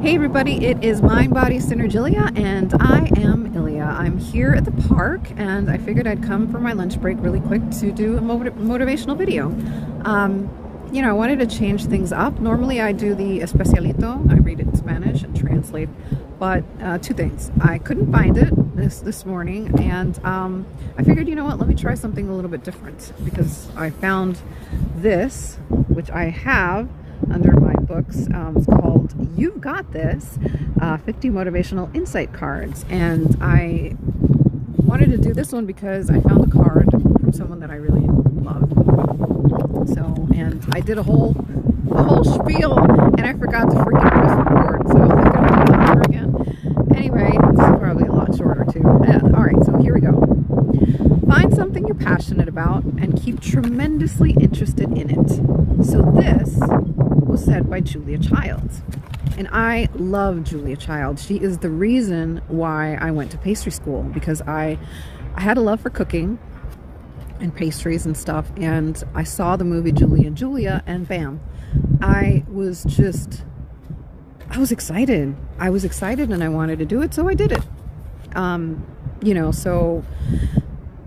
Hey everybody, it is Mind Body Synergilia and I am Ilya. I'm here at the park and I figured I'd come for my lunch break really quick to do a motivational video. I wanted to change things up. Normally I do the Especialito, I read it in Spanish and translate, but two things. I couldn't find it this morning and I figured, you know what, let me try something a little bit different because I found this, which I have under my books. It's called You've Got This, 50 Motivational Insight Cards. And I wanted to do this one because I found a card from someone that I really love. And I did a whole spiel and I forgot to freaking press record. So I'm going to do it over again. Anyway, this is probably a lot shorter too. Alright, so here we go. Find something you're passionate about and keep tremendously interested in it. So this was said by Julia Childs. And I love Julia Childs. She is the reason why I went to pastry school, because I had a love for cooking and pastries and stuff, and I saw the movie Julie and Julia, and bam, I was excited. I was excited and I wanted to do it, so I did it. So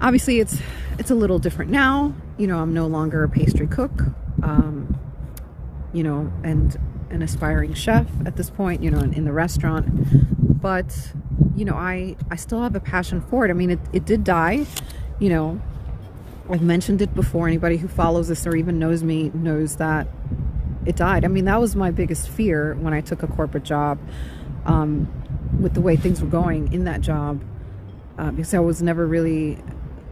obviously it's a little different now. I'm no longer a pastry cook, and an aspiring chef at this point, in the restaurant. But, I still have a passion for it. I mean, it did die, I've mentioned it before. Anybody who follows this or even knows me knows that it died. I mean, that was my biggest fear when I took a corporate job, with the way things were going in that job, because I was never really,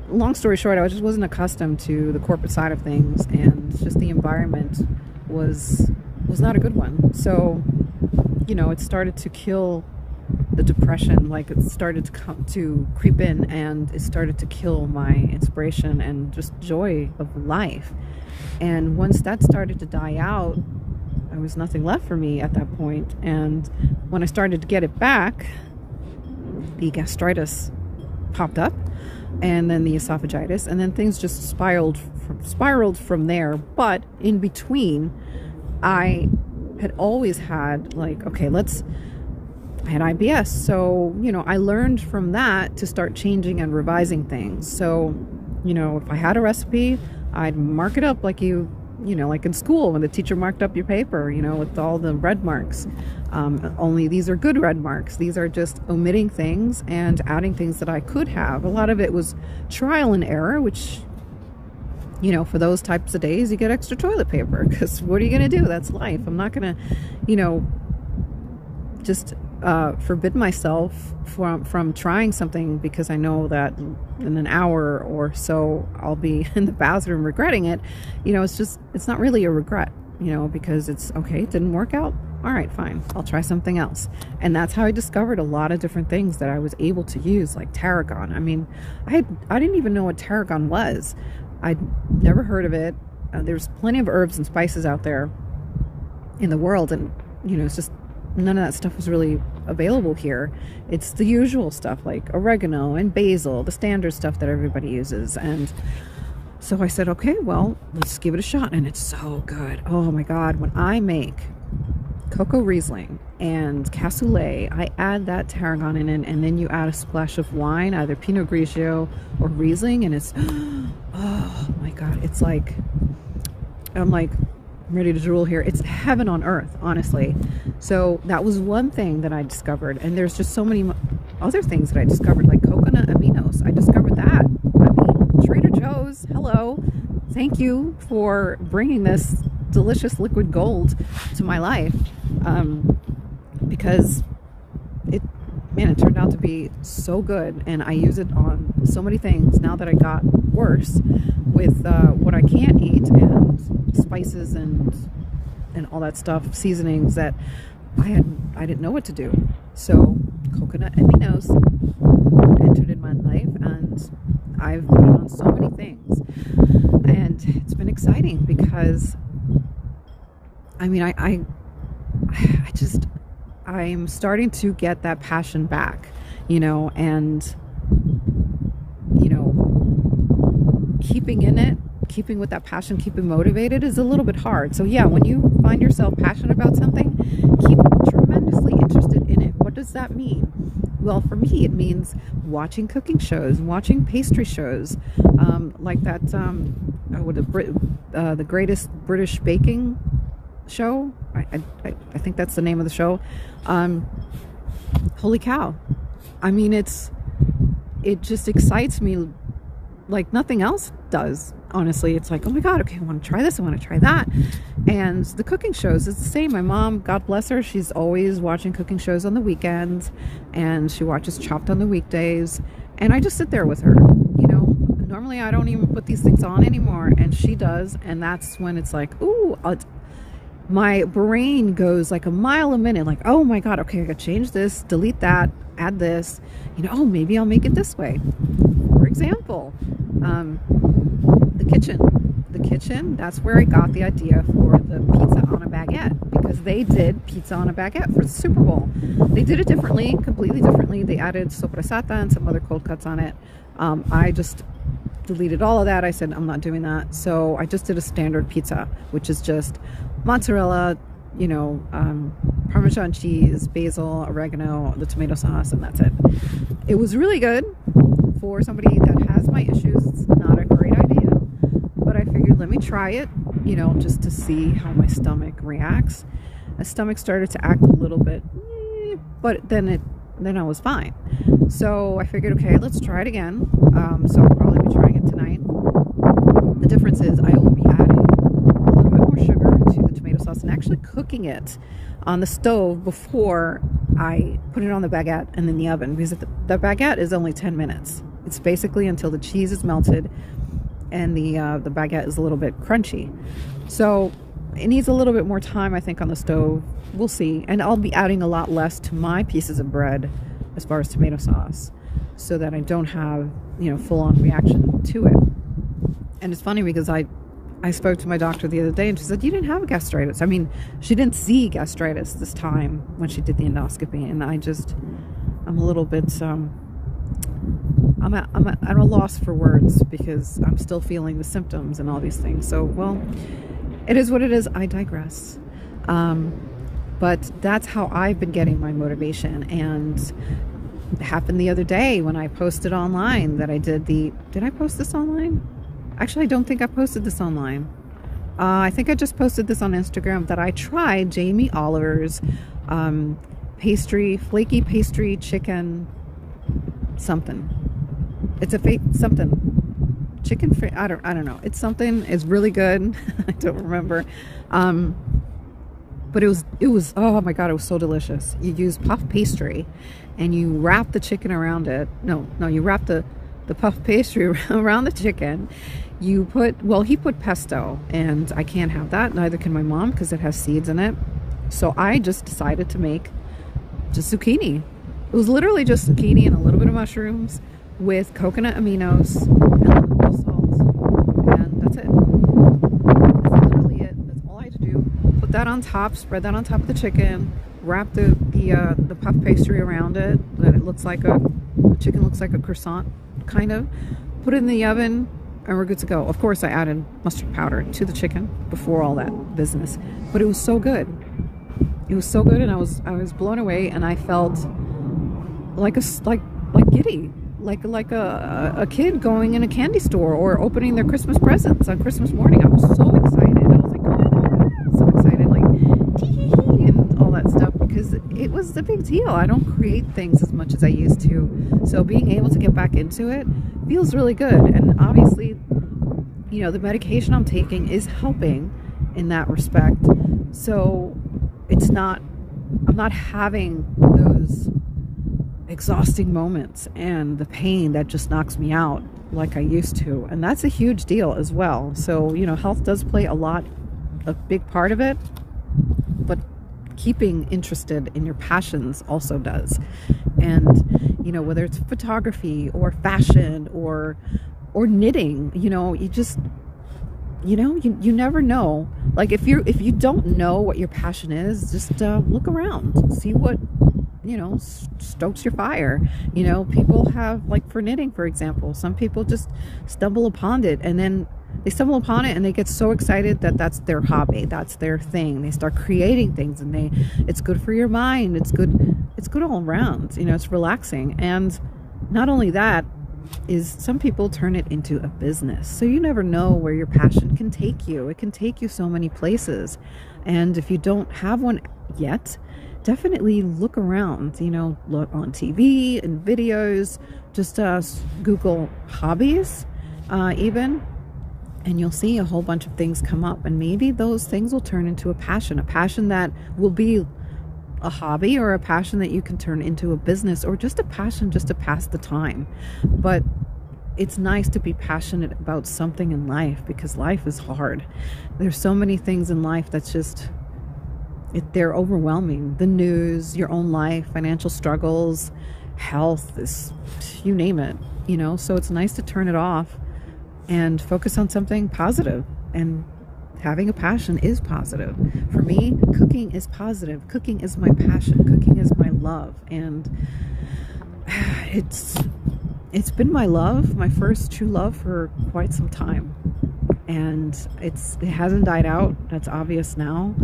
long story short, I just wasn't accustomed to the corporate side of things, and just the environment was not a good one. So, it started to kill the depression, like it started to creep in, and it started to kill my inspiration and just joy of life. And once that started to die out, there was nothing left for me at that point. And when I started to get it back, the gastritis popped up, and then the esophagitis, and then things just spiraled from there. But in between, I had always had I had IBS, so I learned from that to start changing and revising things. So if I had a recipe, I'd mark it up like like in school when the teacher marked up your paper, with all the red marks. Only these are good red marks. These are just omitting things and adding things that I could have. A lot of it was trial and error, which, for those types of days, you get extra toilet paper, because what are you going to do? That's life. I'm not going to, just forbid myself from trying something because I know that in an hour or so I'll be in the bathroom regretting it. It's not really a regret, because it's okay, it didn't work out. All right, fine, I'll try something else. And that's how I discovered a lot of different things that I was able to use, like tarragon. I mean, I didn't even know what tarragon was. I'd never heard of it. There's plenty of herbs and spices out there in the world, and it's just none of that stuff was really available here. It's the usual stuff like oregano and basil, the standard stuff that everybody uses. And so I said, okay, well, let's give it a shot. And it's so good. Oh my God. When I make cocoa Riesling and cassoulet, I add that tarragon in it, and then you add a splash of wine, either Pinot Grigio or Riesling, and it's, oh my God, it's like, I'm ready to drool here. It's heaven on earth, honestly. So that was one thing that I discovered, and there's just so many other things that I discovered, like coconut aminos. I discovered that. I mean, Trader Joe's, hello, thank you for bringing this delicious liquid gold to my life, because it turned out to be so good, and I use it on so many things now that I got worse with what I can't eat, and spices and all that stuff, seasonings that I didn't know what to do. So coconut aminos entered in my life, and I've put it on so many things, and it's been exciting because I'm starting to get that passion back, and keeping in it, keeping with that passion, keeping motivated is a little bit hard. So yeah, when you find yourself passionate about something, keep tremendously that mean? Well, for me, it means watching cooking shows, watching pastry shows, like that, the Greatest British Baking Show. I think that's the name of the show. Holy cow. I mean, it just excites me like nothing else does. Honestly, it's like, oh my God, okay, I want to try this, I want to try that. And the cooking shows is the same. My mom, God bless her, she's always watching cooking shows on the weekends, and she watches Chopped on the weekdays. And I just sit there with her. Normally I don't even put these things on anymore, and she does. And that's when it's like, ooh, my brain goes like a mile a minute, like, oh my God, okay, I gotta change this, delete that, add this, oh, maybe I'll make it this way. For example, the kitchen, that's where I got the idea for the pizza on a baguette, because they did pizza on a baguette for the Super Bowl. They did it differently, completely differently. They added soppressata and some other cold cuts on it. I just deleted all of that. I said, I'm not doing that. So I just did a standard pizza, which is just mozzarella, Parmesan cheese, basil, oregano, the tomato sauce, and that's it. It was really good. For somebody that has my issues, it's not a great idea, but I figured, let me try it, just to see how my stomach reacts. My stomach started to act a little bit, but then I was fine. So I figured, okay, let's try it again. So I'll probably be trying it tonight. The difference is I will be adding a little bit more sugar to the tomato sauce and actually cooking it on the stove before I put it on the baguette and in the oven, because the baguette is only 10 minutes. It's basically until the cheese is melted and the baguette is a little bit crunchy. So it needs a little bit more time, I think, on the stove. We'll see. And I'll be adding a lot less to my pieces of bread as far as tomato sauce, so that I don't have, full-on reaction to it. And it's funny because I spoke to my doctor the other day, and she said, you didn't have gastritis. I mean, she didn't see gastritis this time when she did the endoscopy. And I'm a little bit, I'm at a loss for words, because I'm still feeling the symptoms and all these things. So, well, it is what it is. I digress. But that's how I've been getting my motivation. And it happened the other day when I posted online that I did I post this online? Actually, I don't think I posted this online. I think I just posted this on Instagram, that I tried Jamie Oliver's flaky pastry chicken something. It's a fake something. Chicken free, I don't know. It's something. It's really good. I don't remember. But it was, oh my God, it was so delicious. You use puff pastry and you wrap the chicken around it. No, you wrap the puff pastry around the chicken. He put pesto, and I can't have that. Neither can my mom, because it has seeds in it. So I just decided to make just zucchini. It was literally just zucchini and a little bit of mushrooms with coconut aminos and a little bit of salt. And that's it. That's literally it. That's all I had to do. Put that on top, spread that on top of the chicken, wrap the puff pastry around it, that the chicken looks like a croissant, kind of. Put it in the oven, and we're good to go. Of course, I added mustard powder to the chicken before all that business, but it was so good. It was so good, and I was blown away, and I felt like giddy, like a kid going in a candy store or opening their Christmas presents on Christmas morning. I was so excited. I was like, oh, so excited, like tee-hee-hee, and all that stuff, because it was a big deal. I don't create things as much as I used to, so being able to get back into it feels really good. And obviously, the medication I'm taking is helping in that respect. So I'm not having those exhausting moments and the pain that just knocks me out like I used to. And that's a huge deal as well. So, health does play a big part of it, but keeping interested in your passions also does. And, whether it's photography or fashion or knitting, you just, you never know. Like if you don't know what your passion is, just look around, see what, stokes your fire. People have, like for knitting, for example, some people just stumble upon it and then they stumble upon it and they get so excited that that's their hobby, that's their thing. They start creating things, and it's good for your mind. It's good all around. You know, it's relaxing. And not only that, is some people turn it into a business. So you never know where your passion can take you. It can take you so many places. And if you don't have one yet, definitely look around, you know, look on TV and videos, just Google hobbies even, and you'll see a whole bunch of things come up, and maybe those things will turn into a passion that will be a hobby, or a passion that you can turn into a business, or just a passion just to pass the time. But it's nice to be passionate about something in life, because life is hard. There's so many things in life that's just, they're overwhelming. The news, your own life, financial struggles, health, you name it, you know. So it's nice to turn it off and focus on something positive. And having a passion is positive. For me, cooking is positive. Cooking is my passion. Cooking is my love. And it's been my love, my first true love, for quite some time. And it hasn't died out. That's obvious now.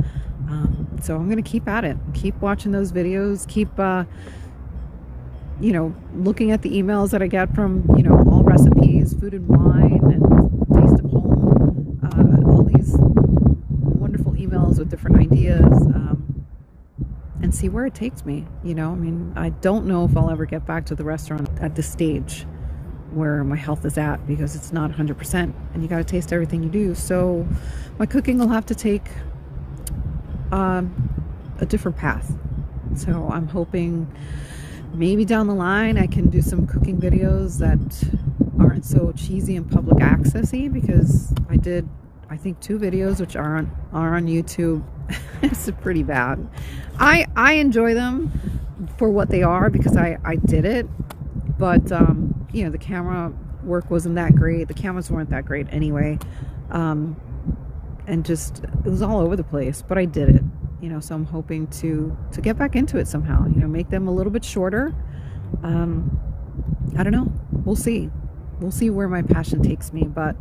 So I'm going to keep at it. Keep watching those videos. Keep, you know, looking at the emails that I get from, you know, All Recipes, Food and Wine, and Taste of Home. All these wonderful emails with different ideas, and see where it takes me. You know, I mean, I don't know if I'll ever get back to the restaurant at this stage where my health is at, because it's not 100%, and you got to taste everything you do. So my cooking will have to take a different path. So I'm hoping maybe down the line I can do some cooking videos that aren't so cheesy and public accessy, because I did, I think, 2 videos which are on YouTube. It's pretty bad. I enjoy them for what they are, because I did it, but you know, the camera work wasn't that great. The cameras weren't that great anyway, and just, it was all over the place, but I did it, you know. So I'm hoping to get back into it somehow, you know, make them a little bit shorter. I don't know, we'll see where my passion takes me. But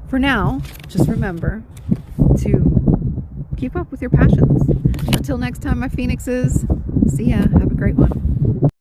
for now, just remember to keep up with your passions. Until next time, my Phoenixes, see ya. Have a great one.